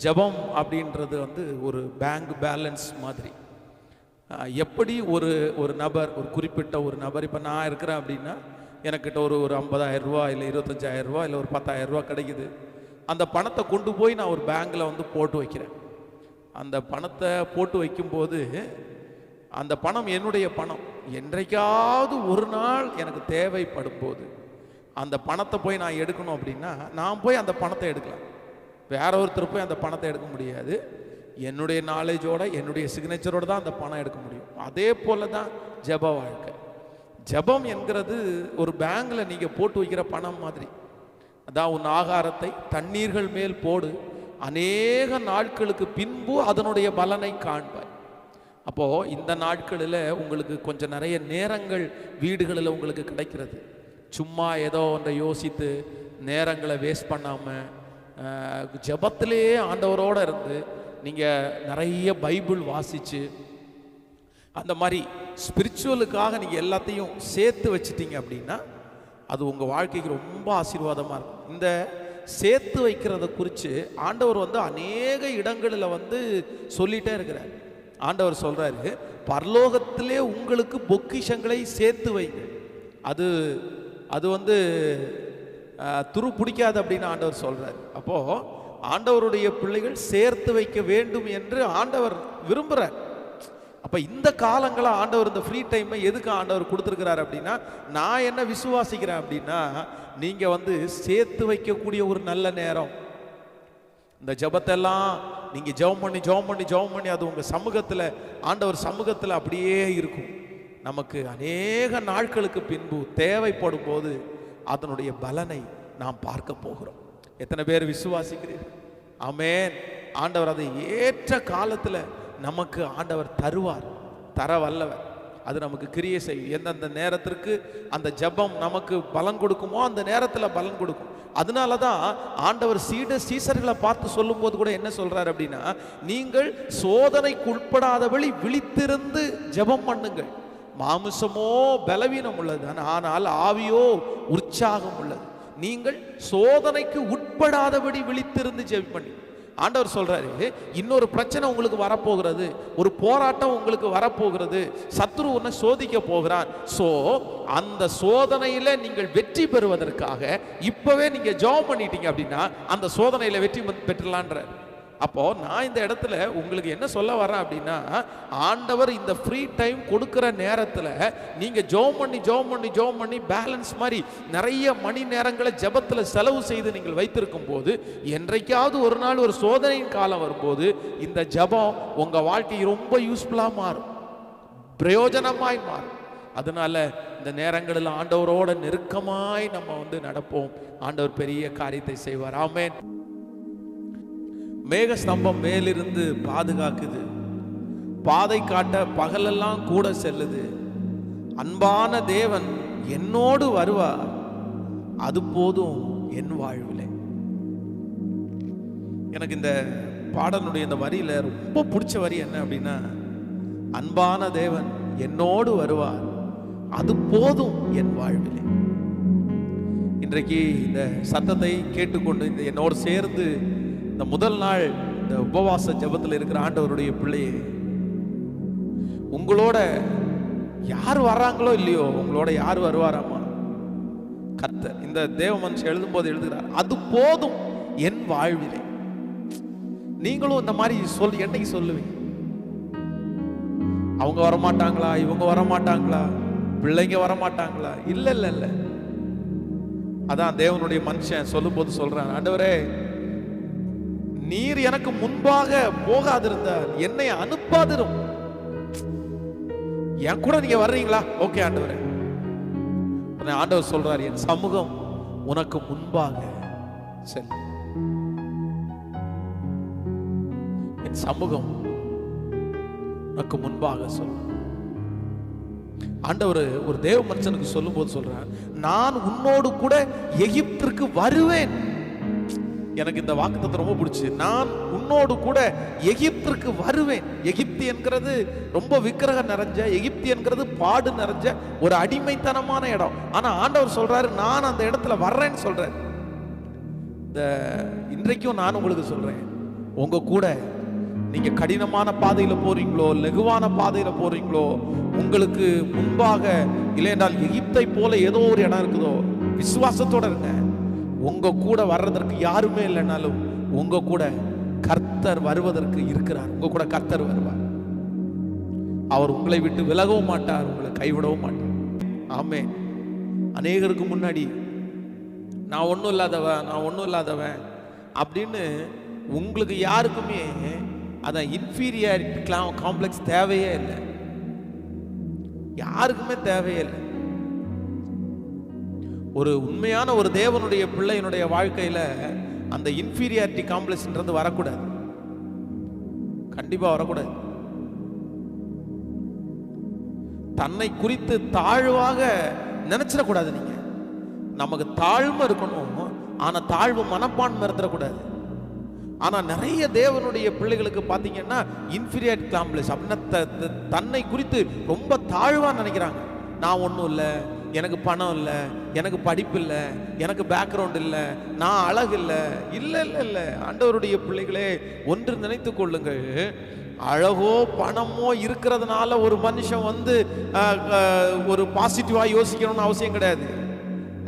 ஜெபம் அப்படின்றது வந்து ஒரு பேங்க் பேலன்ஸ் மாதிரி. எப்படி ஒரு ஒரு நபர், ஒரு குறிப்பிட்ட ஒரு நபர், இப்போ நான் இருக்கிறேன் அப்படின்னா எனக்கிட்ட ஒரு 50,000 ரூபா இல்லை 25,000 ரூபா இல்லை ஒரு 10,000 ரூபா கிடைக்குது. அந்த பணத்தை கொண்டு போய் நான் ஒரு பேங்கில் வந்து போட்டு வைக்கிறேன். அந்த பணத்தை போட்டு வைக்கும்போது அந்த பணம் என்னுடைய பணம். என்றைக்காவது ஒரு நாள் எனக்கு தேவைப்படும் போது அந்த பணத்தை போய் நான் எடுக்கணும் அப்படின்னா நான் போய் அந்த பணத்தை எடுக்கலாம். வேற ஒருத்தர் போய் அந்த பணத்தை எடுக்க முடியாது. என்னுடைய நாலேஜோட, என்னுடைய சிக்னேச்சரோடு தான் அந்த பணம் எடுக்க முடியும். அதே போல தான் ஜெப வாழ்க்கை. ஜெபம் என்கிறது ஒரு பேங்கில் நீங்கள் போட்டு வைக்கிற பணம் மாதிரி. அதான் உன் ஆகாரத்தை தண்ணீர்கள் மேல் போடு, அநேக நாட்களுக்கு பின்பு அதனுடைய பலனை காண்பாய். அப்போது இந்த நாட்களில் உங்களுக்கு கொஞ்சம் நிறைய நேரங்கள் வீடுகளில் உங்களுக்கு கிடைக்கிறது. சும்மா ஏதோ ஒன்றை யோசித்து நேரங்களை வேஸ்ட் பண்ணாமல் ஜெபத்திலே ஆண்டவரோடு இருந்து நீங்கள் நிறைய பைபிள் வாசித்து அந்த மாதிரி ஸ்பிரிச்சுவலுக்காக நீங்கள் எல்லாத்தையும் சேர்த்து வச்சிட்டீங்க அப்படின்னா அது உங்கள் வாழ்க்கைக்கு ரொம்ப ஆசீர்வாதமாக இருக்கும். இந்த சேர்த்து வைக்கிறத குறித்து ஆண்டவர் வந்து அநேக இடங்களில் வந்து சொல்லிகிட்டே இருக்கிறார். ஆண்டவர் சொல்கிறாரு, பரலோகத்திலே உங்களுக்கு பொக்கிஷங்களை சேர்த்து வைங்க. அது வந்து துரு பிடிக்காது அப்படின்னு ஆண்டவர் சொல்கிறார். அப்போது ஆண்டவருடைய பிள்ளைகள் சேர்த்து வைக்க வேண்டும் என்று ஆண்டவர் விரும்புகிறார். அப்போ இந்த காலங்களை ஆண்டவர், இந்த ஃப்ரீ டைமை எதுக்கு ஆண்டவர் கொடுத்துருக்கிறார் அப்படின்னா, நான் என்ன விசுவாசிக்கிறேன் அப்படின்னா, நீங்கள் வந்து சேர்த்து வைக்கக்கூடிய ஒரு நல்ல நேரம். இந்த ஜெபத்தெல்லாம் நீங்கள் ஜெபம் பண்ணி அது உங்கள் சமூகத்தில், ஆண்டவர் சமூகத்தில் அப்படியே இருக்கும். நமக்கு அநேக நாட்களுக்கு பின்பு தேவைப்படும் போது அதனுடைய பலனை நாம் பார்க்க போகிறோம். எத்தனை பேர் விசுவாசிக்கிறீர்கள்? ஆமென். ஆண்டவர் அதை ஏற்ற காலத்தில் நமக்கு ஆண்டவர் தருவார், தர வல்லவர். அது நமக்கு கிரியை செய்யும். எந்தெந்த நேரத்திற்கு அந்த ஜெபம் நமக்கு பலன் கொடுக்குமோ அந்த நேரத்தில் பலன் கொடுக்கும். அதனால தான் ஆண்டவர் சீசர்களை பார்த்து சொல்லும்போது கூட என்ன சொல்றாரு அப்படின்னா, நீங்கள் சோதனைக்கு உட்படாதபடி விழித்திருந்து ஜெபம் பண்ணுங்கள். மாமிசமோ பலவீனம் உள்ளது, ஆனால் ஆவியோ உற்சாகம் உள்ளது. நீங்கள் சோதனைக்கு உட்படாதபடி விழித்திருந்து ஜெபம் பண்ணி. ஆண்டவர் சொல்றாரு, இன்னொரு பிரச்சனை உங்களுக்கு வரப்போகிறது, ஒரு போராட்டம் உங்களுக்கு வரப்போகிறது, சத்துரு உன்னை சோதிக்க போகிறான். சோ அந்த சோதனையில நீங்கள் வெற்றி பெறுவதற்காக இப்பவே நீங்க ஜெபம் பண்ணிட்டீங்க அப்படின்னா அந்த சோதனையில வெற்றி பெற்றலான்ற. அப்போ நான் இந்த இடத்துல உங்களுக்கு என்ன சொல்ல வரேன் அப்படின்னா, ஆண்டவர் இந்த ஃப்ரீ டைம் கொடுக்கிற நேரத்தில் நீங்க ஜெபம் பண்ணி பேலன்ஸ் மாதிரி நிறைய மணி நேரங்களை ஜெபத்தில் செலவு செய்து நீங்கள் வைத்திருக்கும் போது, என்றைக்காவது ஒரு நாள் ஒரு சோதனையின் காலம் வரும்போது இந்த ஜெபம் உங்க வாழ்க்கை ரொம்ப யூஸ்ஃபுல்லாக மாறும், பிரயோஜனமாய் மாறும். அதனால இந்த நேரங்களில் ஆண்டவரோட நெருக்கமாய் நம்ம வந்து நடப்போம். ஆண்டவர் பெரிய காரியத்தை செய்வார். ஆமென். மேக ஸ்தம்பம் மேலிருந்து பாதுகாக்குது, பாதை காட்ட பகலெல்லாம் கூட செல்லுது. அன்பான தேவன் என்னோடு வருவார், அது போதும் என் வாழ்விலே. எனக்கு இந்த பாடலுடைய இந்த வரியில ரொம்ப பிடிச்ச வரி என்ன அப்படின்னா, அன்பான தேவன் என்னோடு வருவார், அது போதும் என் வாழ்விலே. இன்றைக்கு இந்த சத்தத்தை கேட்டுக்கொண்டு இந்த என்னோடு சேர்ந்து இந்த முதல் நாள் இந்த உபவாச ஜெபத்தில் இருக்கிற ஆண்டவருடைய பிள்ளையே, உங்களோட யார் வர்றாங்களோ இல்லையோ, உங்களோட யார் வருவாராமா? கர்த்தர். இந்த தேவ மனுஷன் எழுதும்போது எழுதுகிறார், அது போதும் என் வாழ்விலே. நீங்களும் இந்த மாதிரி என்னைக்கு சொல்லுவீங்க? அவங்க வரமாட்டாங்களா, இவங்க வரமாட்டாங்களா, பிள்ளைங்க வரமாட்டாங்களா? இல்ல இல்ல இல்ல. அதான் தேவனுடைய மனுஷன் சொல்லும் போது சொல்றான், ஆண்டவரே நீர் எனக்கு முன்பாக போகாதிருந்தார், என்னை அனுப்பாதிரும். என் கூட நீங்க வர்றீங்களா? ஓகே ஆண்டவரே. ஆண்டவர் சொல்றார், என் சமூகம் உனக்கு முன்பாக செல். என் சமூகம் உனக்கு முன்பாக சொல். ஆண்டவர் ஒரு தேவ மனுஷனுக்கு சொல்லும் போது சொல்றார், நான் உன்னோடு கூட எகிப்திற்கு வருவேன். எனக்கு இந்த வாக்குத்தத்தம் ரொம்ப பிடிச்சு. நான் உன்னோடு கூட எகிப்திற்கு வருவேன். எகிப்து என்கிறது ரொம்ப விக்கிரகம் நிறைஞ்ச, எகிப்து என்கிறது பாடு நிறைஞ்ச ஒரு அடிமைத்தனமான இடம். ஆனா ஆண்டவர் சொல்றாரு, நான் அந்த இடத்துல வர்றேன்னு சொல்றேன். இந்த இன்றைக்கும் நான் உங்களுக்கு சொல்றேன், உங்க கூட நீங்க கடினமான பாதையில போறீங்களோ, லகுவான பாதையில போறீங்களோ, உங்களுக்கு முன்பாக இல்லையென்றால் எகிப்தை போல ஏதோ ஒரு இடம் இருக்குதோ, விசுவாசத்தோட இருங்க. உங்க கூட வர்றதற்கு யாருமே இல்லைனாலும் உங்க கூட கர்த்தர் வருவதற்கு இருக்கிறார். உங்க கூட கர்த்தர் வருவார். அவர் உங்களை விட்டு விலகவும் மாட்டார், உங்களை கைவிடவும் மாட்டார். ஆமென். அநேகருக்கு முன்னாடி நான் ஒன்றும் இல்லாதவன் அப்படின்னு உங்களுக்கு யாருக்குமே அதான் இன்ஃபீரியாரிட்டி காம்ப்ளெக்ஸ் தேவையே இல்லை. யாருக்குமே தேவையே இல்லை. ஒரு உண்மையான ஒரு தேவனுடைய பிள்ளையினுடைய வாழ்க்கையில அந்த இன்ஃபீரியாரிட்டி காம்ப்ளெக்ஸ்ன்றது வரக்கூடாது. கண்டிப்பா வரக்கூடாது. தன்னை குறித்து தாழ்வாக நினைச்சிடக்கூடாது. நீங்க நமக்கு தாழ்மை இருக்கணும், ஆனா தாழ்வு மனப்பான்மை இருந்துடக்கூடாது. ஆனா நிறைய தேவனுடைய பிள்ளைகளுக்கு பாத்தீங்கன்னா இன்ஃபீரியாரிட்டி காம்ப்ளெக்ஸ் அப்படின்னா தன்னை குறித்து ரொம்ப தாழ்வா நினைக்கிறாங்க. நான் ஒன்றும் இல்லை, எனக்கு பணம் இல்லை, எனக்கு படிப்பு இல்லை, எனக்கு பேக்ரவுண்ட் இல்லை, நான் அழகு இல்லை. இல்லை இல்லை இல்லை ஆண்டவருடைய பிள்ளைகளே, ஒன்று நினைத்து கொள்ளுங்கள். அழகோ பணமோ இருக்கிறதுனால ஒரு மனுஷன் ஒரு பாசிட்டிவா யோசிக்கணும்னு அவசியம் கிடையாது.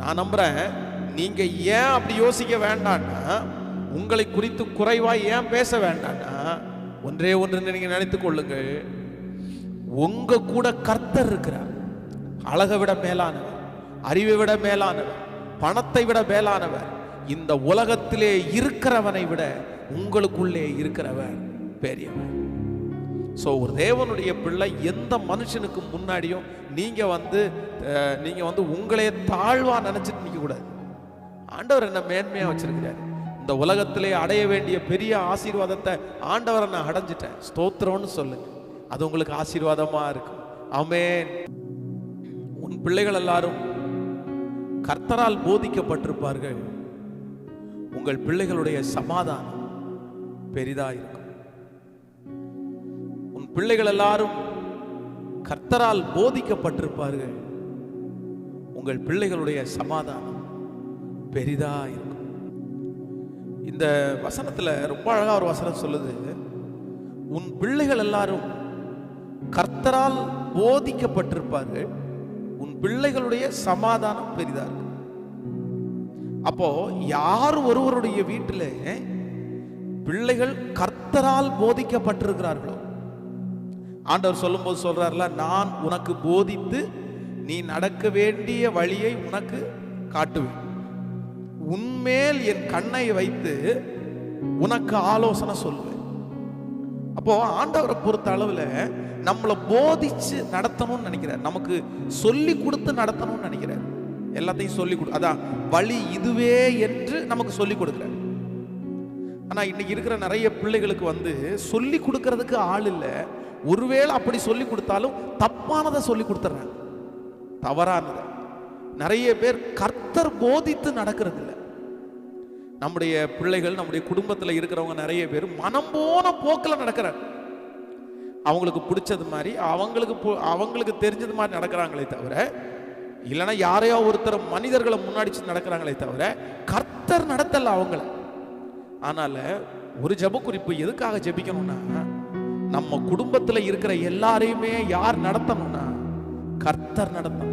நான் நம்புறேன், நீங்க ஏன் அப்படி யோசிக்க வேண்டாம்னா, உங்களை குறித்து குறைவா ஏன் பேச வேண்டாம்னா, ஒன்றே ஒன்று நீங்க நினைத்துக் கொள்ளுங்கள், உங்க கூட கர்த்தர் இருக்கிறார். அழகை விட மேலானவர், அறிவை விட மேலானவர், பணத்தை விட மேலானவர், இந்த உலகத்திலே இருக்கிறவனை விட உங்களுக்குள்ளே இருக்கிறவர் பெரியவர். ஸோ ஒரு தேவனுடைய பிள்ளை எந்த மனுஷனுக்கு முன்னாடியும் நீங்க உங்களே தாழ்வா நினைச்சிட்டு நிற்க கூடாது. ஆண்டவர் என்ன மேன்மையா வச்சிருக்கிறார். இந்த உலகத்திலே அடைய வேண்டிய பெரிய ஆசீர்வாதத்தை ஆண்டவரை நான் அடைஞ்சிட்டேன், ஸ்தோத்திரம்னு சொல்லுங்க. அது உங்களுக்கு ஆசீர்வாதமா இருக்கும். ஆமென். உன் பிள்ளைகள் எல்லாரும் கர்த்தரால் போதிக்கப்பட்டிருப்பார்கள். உங்கள் பிள்ளைகளுடைய சமாதானம் பெரிதா இருக்கும். உன் பிள்ளைகள் எல்லாரும் கர்த்தரால் போதிக்கப்பட்டிருப்பார்கள். உங்கள் பிள்ளைகளுடைய சமாதானம் பெரிதா இருக்கும். இந்த வசனத்துல ரொம்ப அழகா ஒரு வசனம் சொல்லுது, உன் பிள்ளைகள் எல்லாரும் கர்த்தரால் போதிக்கப்பட்டிருப்பார்கள், உன் பிள்ளைகளுடைய சமாதானம் பெரிதா இருக்கு. அப்போ யார் ஒருவருடைய வீட்டில் பிள்ளைகள் கர்த்தரால் போதிக்கப்பட்டிருக்கிறார்களோ, ஆண்டவர் சொல்லும்போது சொல்றாருல, நான் உனக்கு போதித்து நீ நடக்க வேண்டிய வழியை உனக்கு காட்டுவேன், உன்மேல் என் கண்ணை வைத்து உனக்கு ஆலோசனை சொல்லுவேன். அப்போ ஆண்டவரை பொறுத்த அளவுல நம்மளை போதிச்சு நடத்தணும்னு நினைக்கிறார், நமக்கு சொல்லி கொடுத்து நடத்தணும்னு நினைக்கிறார். எல்லாத்தையும் சொல்லி கொடு, அதான் வழி இதுவே என்று நமக்கு சொல்லி கொடுக்கிறார். ஆனா இன்னைக்கு இருக்கிற நிறைய பிள்ளைகளுக்கு சொல்லி கொடுக்கறதுக்கு ஆள் இல்லை. ஒருவேளை அப்படி சொல்லி கொடுத்தாலும் தப்பானதை சொல்லி கொடுத்துறாங்க, தவறானதை. நிறைய பேர் கர்த்தர் போதித்து நடக்கிறது இல்லை. நம்முடைய பிள்ளைகள், நம்முடைய குடும்பத்தில் இருக்கிறவங்க நிறைய பேர் மனம் போன போக்கில் நடக்கிறாங்க. அவங்களுக்கு பிடிச்சது மாதிரி, அவங்களுக்கு தெரிஞ்சது மாதிரி நடக்கிறாங்களே தவிர, இல்லைன்னா யாரையோ ஒருத்தர் மனிதர்களை முன்னாடி நடக்கிறாங்களே தவிர கர்த்தர் நடத்தல அவங்கள. ஆனால ஒரு ஜெப குறிப்பு எதுக்காக ஜெபிக்கணும்னா, நம்ம குடும்பத்தில் இருக்கிற எல்லாரையுமே யார் நடத்தணும்னா கர்த்தர் நடத்தணும்.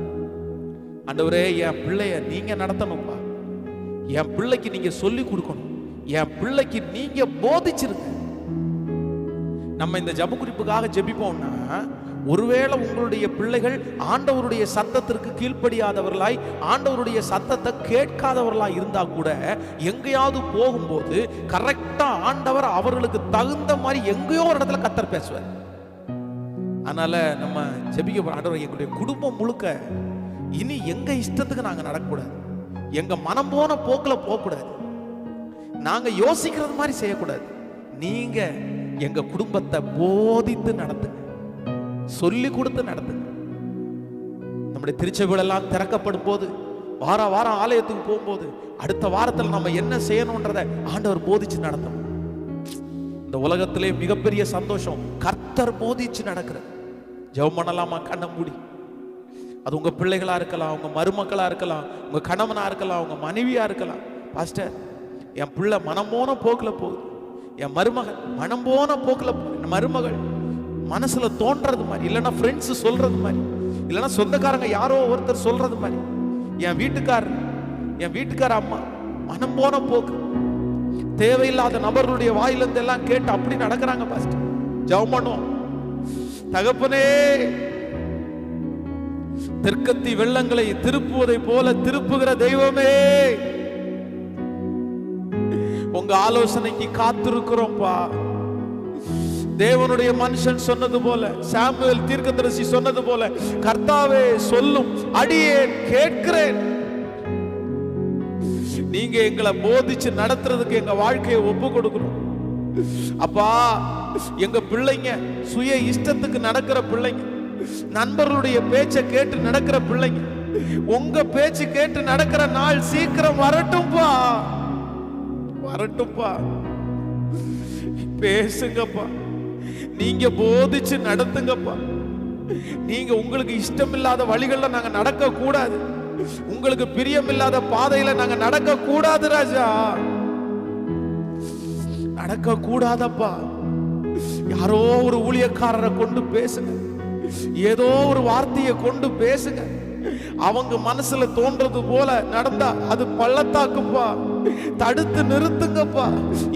ஆண்டவரே, என் பிள்ளைய நீங்க நடத்தணும்பா, என் பிள்ளைக்கு நீங்க சொல்லி கொடுக்கணும், என் பிள்ளைக்கு நீங்க போதிச்சிருங்க. நம்ம இந்த ஜெப குறிப்புக்காக ஜெபிப்போம்னா, ஒருவேளை உங்களுடைய பிள்ளைகள் ஆண்டவருடைய சத்தத்திற்கு கீழ்ப்படியாதவர்களாய், ஆண்டவருடைய சத்தத்தை கேட்காதவர்களாய் இருந்தா கூட, எங்கேயாவது போகும்போது கரெக்டா ஆண்டவர் அவர்களுக்கு தகுந்த மாதிரி எங்கேயோ ஒரு இடத்துல கர்த்தர் பேசுவார். அதனால நம்ம ஜெபிக்க, ஆண்டவர் எங்களுடைய குடும்பம் முழுக்க இனி எங்க இஷ்டத்துக்கு நாங்க நடக்கக்கூடாது, எங்க மனம் போன போக்கில் போகக்கூடாது, நாங்க யோசிக்கிறது மாதிரி செய்யக்கூடாது. நீங்க எங்க குடும்பத்தை போதித்து நடத்துங்க, சொல்லி கொடுத்து நடத்துங்க. நம்முடைய திருச்சபைகளெல்லாம் திறக்கப்படும் போது, வாரம் ஆலயத்துக்கு போகும்போது, அடுத்த வாரத்தில் நம்ம என்ன செய்யணும்ன்றத ஆண்டவர் போதிச்சு நடத்தணும். இந்த உலகத்திலே மிகப்பெரிய சந்தோஷம் கர்த்தர் போதிச்சு நடக்கிறது. ஜெபம் பண்ணலாமா கண்ணை மூடி? அது உங்க பிள்ளைகளா இருக்கலாம், உங்க மருமக்களா இருக்கலாம், உங்க கணவனா இருக்கலாம், உங்க மனைவியா இருக்கலாம். பாஸ்டர், என் பிள்ளை மனமோன போக்குல போகுது, என் மருமகன் மனம் போன போக்குல, மருமகள் மனசுல தோன்றது மாதிரி, இல்லைன்னா ஃப்ரெண்ட்ஸ் சொல்றது மாதிரி, இல்லைன்னா சொந்தக்காரங்க யாரோ ஒருத்தர் சொல்றது மாதிரி, என் வீட்டுக்கார அம்மா மனம் போன போக்கு, தேவையில்லாத நபர்களுடைய வாயிலிருந்து எல்லாம் கேட்டு அப்படி நடக்கிறாங்க. பாஸ்டர் ஜெபம் பண்ணுவோம். தகப்பனே, தெற்கத்தி வெள்ளங்களை திருப்புவதை போல திருப்புகிற தெய்வமே, உங்க ஆலோசனைக்கு காத்திருக்கிறோம்ப்பா. தேவனுடைய மனுஷன் சொன்னது போல, சாமுவேல் தீர்க்கதரிசி சொன்னது போல, கர்த்தாவே சொல்லும், அடியேன் கேட்கிறேன். நீங்க எங்களை போதிச்சு நடத்துறதுக்கு எங்க வாழ்க்கையை ஒப்பு கொடுக்கணும் அப்பா. எங்க பிள்ளைங்க சுய இஷ்டத்துக்கு நடக்கிற பிள்ளைங்க, நண்பர்களுடைய பேச்சை கேட்டு நடக்கிற பிள்ளைங்க, உங்க பேச்சு கேட்டு நடக்கிற நாள் சீக்கிரம் வரட்டும்பா, வரட்டும்பா. பேசுங்கப்பா, நீங்க போதிச்சு நடத்துங்கப்பா. நீங்க உங்களுக்கு இஷ்டம் இல்லாத வழிகள்ல நாங்க நடக்க கூடாது, உங்களுக்கு பிரியமில்லாத பாதையில நாங்க நடக்க கூடாது ராஜா, நடக்க கூடாதப்பா. யாரோ ஒரு ஊழியக்காரரை கொண்டு பேசுங்க, ஏதோ ஒரு வார்த்தையை கொண்டு பேசுங்க, அவங்க மனசுல தோன்றது போல நடந்தா அது பள்ளத்தாக்குப்பா. தடுத்து நிறுத்துங்கப்பா.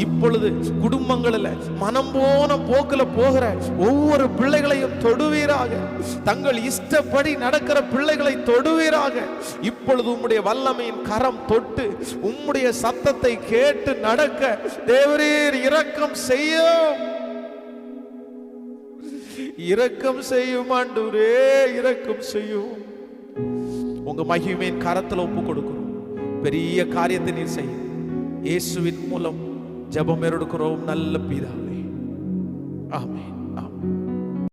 இப்பொழுது குடும்பங்களில் மனம் போன போக்குல போகிற ஒவ்வொரு பிள்ளைகளையும் தொடுவீராக, தங்கள் இஷ்டப்படி நடக்கிற பிள்ளைகளை தொடுவீராக. இப்பொழுது உம்முடைய வல்லமையின் கரம் தொட்டு உம்முடைய சத்தத்தை கேட்டு நடக்க தேவரீர் இரக்கம் செய்யும், இரக்கம் செய்யும் ஆண்டவரே, இரக்கம் செய்யும். உங்க மகிமையின் கரத்துல ஒப்பு கொடுக்கிறோம். பெரிய காரியத்தை நீர் செய்யும். இயேசுவின் மூலம் ஜெபம் எடுக்கிறோம் நல்ல பிதாவே. ஆமென், ஆமென்.